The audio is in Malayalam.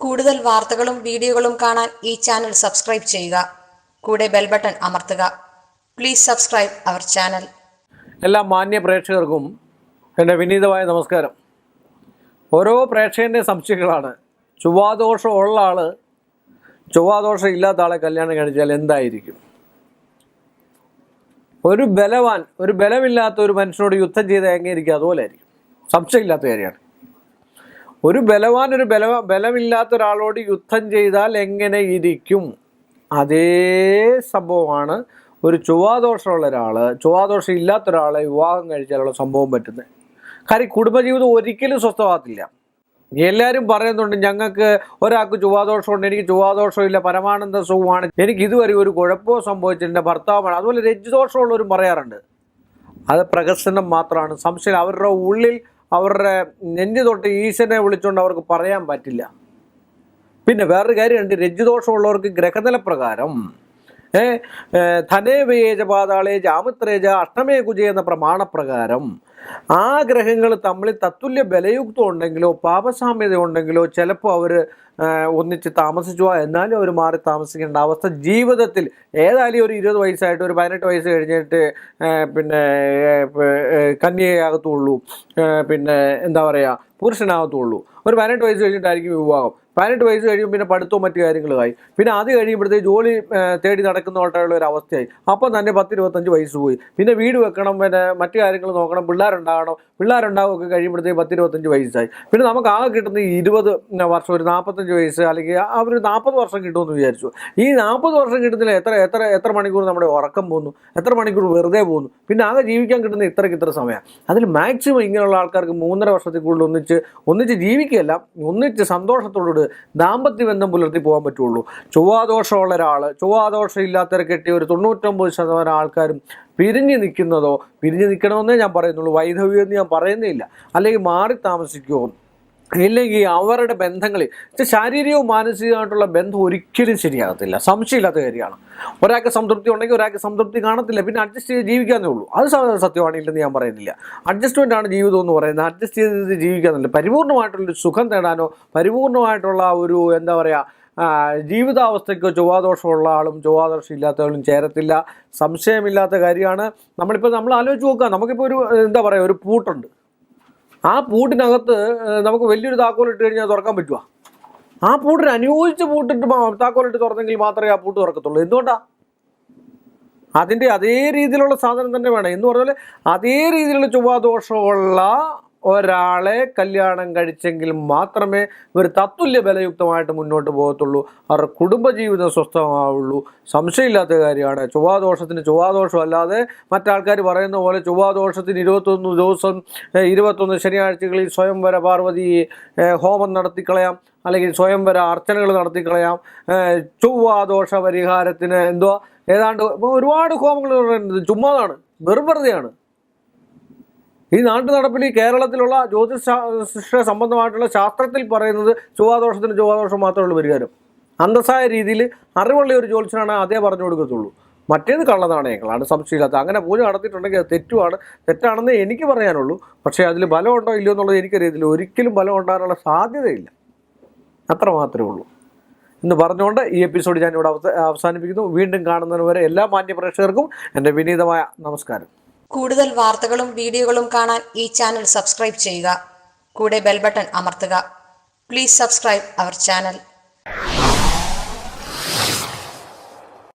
കൂടുതൽ വാർത്തകളും വീഡിയോകളും കാണാൻ ഈ ചാനൽ സബ്സ്ക്രൈബ് ചെയ്യുക. കൂടെ ബെൽ ബട്ടൺ അമർത്തുക. Please subscribe our channel. എല്ലാ മാന്യ പ്രേക്ഷകർക്കും എൻ്റെ വിനീതമായ നമസ്കാരം. ഓരോ പ്രേക്ഷകൻ്റെ സംശയങ്ങളാണ്. ചൊവ്വാദോഷം ഉള്ള ആൾ ചൊവ്വാദോഷം ഇല്ലാത്ത ആളെ കല്യാണം കഴിച്ചാൽ എന്തായിരിക്കും? ഒരു ബലമില്ലാത്ത ഒരു മനുഷ്യനോട് യുദ്ധം ചെയ്ത് എങ്ങനെയിരിക്കും? അതുപോലെ ആയിരിക്കും. സംശയമില്ലാത്ത കാര്യമാണ്. ഒരു ബലമില്ലാത്ത ഒരാളോട് യുദ്ധം ചെയ്താൽ എങ്ങനെ ഇരിക്കും? അതേ സംഭവമാണ് ഒരു ചൊവ്വാദോഷമുള്ള ഒരാൾ, ചൊവ്വാദോഷം ഇല്ലാത്ത ഒരാളെ വിവാഹം കഴിച്ചാലുള്ള സംഭവം പറ്റുന്നത്. കാര്യം കുടുംബജീവിതം ഒരിക്കലും സ്വസ്ഥമാകത്തില്ല. എല്ലാവരും പറയുന്നുണ്ട്, ഞങ്ങൾക്ക് ഒരാൾക്ക് ചൊവ്വാദോഷമുണ്ട്, എനിക്ക് ചൊവ്വാദോഷമില്ല, പരമാനന്ദ സുഖമാണ്, എനിക്ക് ഇതുവരെ ഒരു കുഴപ്പമോ സംഭവിച്ചില്ല, ഭർത്താവാണ്. അതുപോലെ രജ്ജുദോഷമുള്ളവരും പറയാറുണ്ട്. അത് പ്രഹസനം മാത്രമാണ്. സംശയം അവരുടെ ഉള്ളിൽ, അവരുടെ നെഞ്ചു തൊട്ട് ഈശ്വരനെ വിളിച്ചുകൊണ്ട് അവർക്ക് പറയാൻ പറ്റില്ല. പിന്നെ വേറൊരു കാര്യമുണ്ട്, രജ്ജുദോഷമുള്ളവർക്ക് ഗ്രഹനില പ്രകാരം ധനേവേജ പാതാളേജ ആമിത്രേജ അഷ്ടമേ കുജ എന്ന പ്രമാണപ്രകാരം ആ ഗ്രഹങ്ങൾ തമ്മിൽ തത്തുല്യ ബലയുക്തം ഉണ്ടെങ്കിലോ പാപസാമ്യത ഉണ്ടെങ്കിലോ ചിലപ്പോൾ അവർ ഒന്നിച്ച് താമസിച്ചു, എന്നാലും അവർ മാറി താമസിക്കേണ്ട അവസ്ഥ ജീവിതത്തിൽ ഏതായാലും ഒരു 20 വയസ്സായിട്ട് ഒരു 18 വയസ്സ് കഴിഞ്ഞിട്ട് പിന്നെ കന്യകയാകത്തുള്ളൂ, പിന്നെ എന്താ പറയുക പുരുഷനാകത്തുള്ളൂ. ഒരു 18 വയസ്സ് കഴിഞ്ഞിട്ടായിരിക്കും വിവാഹം. 18 വയസ്സ് കഴിയുമ്പോൾ പിന്നെ പഠിത്തവും മറ്റു കാര്യങ്ങളുമായി. പിന്നെ അത് കഴിയുമ്പോഴത്തേക്ക് ജോലി തേടി നടക്കുന്നതായിട്ടുള്ള ഒരു അവസ്ഥയായി. അപ്പം തന്നെ 10-25 വയസ്സ് പോയി. പിന്നെ വീട് വെക്കണം, പിന്നെ മറ്റു കാര്യങ്ങൾ നോക്കണം, പിള്ളേരുണ്ടാവുമൊക്കെ കഴിയുമ്പോഴത്തേക്ക് 10-25 വയസ്സായി. പിന്നെ നമുക്ക് ആകെ കിട്ടുന്ന 20 വർഷം, ഒരു 45 വയസ്സ്, അല്ലെങ്കിൽ അവർ 40 വർഷം കിട്ടുമെന്ന് വിചാരിച്ചു. ഈ 40 വർഷം കിട്ടുന്നില്ല എത്ര മണിക്കൂർ നമ്മുടെ ഉറക്കം പോകുന്നു, എത്ര മണിക്കൂർ വെറുതെ പോകുന്നു. പിന്നെ ആകെ ജീവിക്കാൻ കിട്ടുന്ന ഇത്ര സമയം. അതിൽ മാക്സിമം ഇങ്ങനെയുള്ള ആൾക്കാർക്ക് 3.5 വർഷത്തിൽ കൂടുതൽ ഒന്നിച്ച് ജീവിക്കുകയല്ല, ഒന്നിച്ച് സന്തോഷത്തോട് ദാമ്പത്യ ബന്ധം പുലർത്തി പോകാൻ പറ്റുള്ളൂ. ചൊവ്വാദോഷമുള്ള ഒരാൾ, ചൊവ്വാദോഷം ഇല്ലാത്തവരെ കെട്ടിയ ഒരു 99% ആൾക്കാരും പിരിഞ്ഞു നിൽക്കണമെന്നേ ഞാൻ പറയുന്നുള്ളൂ. വൈധവ്യം എന്ന് ഞാൻ പറയുന്നില്ല. അല്ലെങ്കിൽ മാറി താമസിക്കുമോ, ഇല്ലെങ്കിൽ അവരുടെ ബന്ധങ്ങളിൽ ശാരീരികവും മാനസികമായിട്ടുള്ള ബന്ധം ഒരിക്കലും ശരിയാകത്തില്ല. സംശയമില്ലാത്ത കാര്യമാണ്. ഒരാൾക്ക് സംതൃപ്തി ഉണ്ടെങ്കിൽ ഒരാൾക്ക് സംതൃപ്തി കാണത്തില്ല. പിന്നെ അഡ്ജസ്റ്റ് ചെയ്ത് ജീവിക്കാന്നേ ഉള്ളൂ. അത് സത്യമാണില്ലെന്ന് ഞാൻ പറയുന്നില്ല. അഡ്ജസ്റ്റ്മെൻ്റ് ആണ് ജീവിതം എന്ന് പറയുന്നത്. അഡ്ജസ്റ്റ് ചെയ്ത് ജീവിക്കാന്നില്ല. പരിപൂർണമായിട്ടുള്ളൊരു സുഖം തേടാനോ പരിപൂർണമായിട്ടുള്ള ഒരു എന്താ പറയുക ജീവിതാവസ്ഥയ്ക്കോ ചൊവ്വാദോഷമുള്ള ആളും ചൊവ്വാദോഷം ഇല്ലാത്തവരും ചേരത്തില്ല. സംശയമില്ലാത്ത കാര്യമാണ്. നമ്മൾ ആലോചിച്ച് നോക്കുക. നമുക്കിപ്പോൾ ഒരു എന്താ പറയുക, ഒരു പൂട്ടുണ്ട്. ആ പൂട്ടിനകത്ത് നമുക്ക് വലിയൊരു താക്കോലിട്ട് കഴിഞ്ഞാൽ തുറക്കാൻ പറ്റുമോ? ആ പൂട്ടിന് അനുയോജിച്ച പൂട്ടിട്ട് താക്കോലിട്ട് തുറന്നെങ്കിൽ മാത്രമേ ആ പൂട്ട് തുറക്കത്തുള്ളൂ. എന്തുകൊണ്ടാണ്? അതിൻ്റെ അതേ രീതിയിലുള്ള സാധനം തന്നെ വേണം. എന്ന് പറഞ്ഞാൽ അതേ രീതിയിലുള്ള ചൊവ്വാദോഷമുള്ള ഒരാളെ കല്യാണം കഴിച്ചെങ്കിൽ മാത്രമേ ഇവർ തത്തുല്യ ബലയുക്തമായിട്ട് മുന്നോട്ട് പോകത്തുള്ളൂ. അവരുടെ കുടുംബജീവിതം സ്വസ്ഥമാവുള്ളൂ. സംശയമില്ലാത്ത കാര്യമാണ്. ചൊവ്വാദോഷത്തിന് ചൊവ്വാദോഷം അല്ലാതെ മറ്റാൾക്കാർ പറയുന്ന പോലെ ചൊവ്വാദോഷത്തിന് 21 ദിവസം 21 ശനിയാഴ്ചകളിൽ സ്വയംവര പാർവതി ഹോമം നടത്തിക്കളയാം, അല്ലെങ്കിൽ സ്വയംവര അർച്ചനകൾ നടത്തിക്കളയാം. ചൊവ്വാദോഷ പരിഹാരത്തിന് ഏതാണ്ട് ഒരുപാട് ഹോമങ്ങൾ പറയുന്നത് ചുമ്മാതാണ്, വെറുതെയാണ്. ഈ നാട്ടു നടപ്പിൽ ഈ കേരളത്തിലുള്ള ജ്യോതിഷ സംബന്ധമായിട്ടുള്ള ശാസ്ത്രത്തിൽ പറയുന്നത് ചൊവ്വാദോഷത്തിന് ചൊവ്വാദോഷം മാത്രമേ ഉള്ളൂ പരിഹാരം. അന്തസ്സായ രീതിയിൽ അറിവുള്ള ഒരു ജ്യോതിഷനാണ് അതേ പറഞ്ഞു കൊടുക്കത്തുള്ളൂ. മറ്റേത് കള്ളനാണയങ്ങളാണ്, സംശയമില്ലാത്ത. അങ്ങനെ പൂജ നടത്തിയിട്ടുണ്ടെങ്കിൽ അത് തെറ്റാണെന്ന് എനിക്ക് പറയാനുള്ളൂ. പക്ഷേ അതിൽ ബലമുണ്ടോ ഇല്ലയോ എന്നുള്ളത് എനിക്കറിയത്തില്ല. ഒരിക്കലും ബലം ഉണ്ടാകാനുള്ള സാധ്യതയില്ല. അത്ര മാത്രമേ ഉള്ളൂ എന്ന് പറഞ്ഞുകൊണ്ട് ഈ എപ്പിസോഡ് ഞാനിവിടെ അവസാനിപ്പിക്കുന്നു. വീണ്ടും കാണുന്നതിന് വരെ എല്ലാ മാന്യ പ്രേക്ഷകർക്കും എൻ്റെ വിനീതമായ നമസ്കാരം. കൂടുതൽ വാർത്തകളും വീഡിയോകളും കാണാൻ ഈ ചാനൽ സബ്സ്ക്രൈബ് ചെയ്യുക. കൂടെ ബെൽ ബട്ടൺ അമർത്തുക. Please subscribe our channel.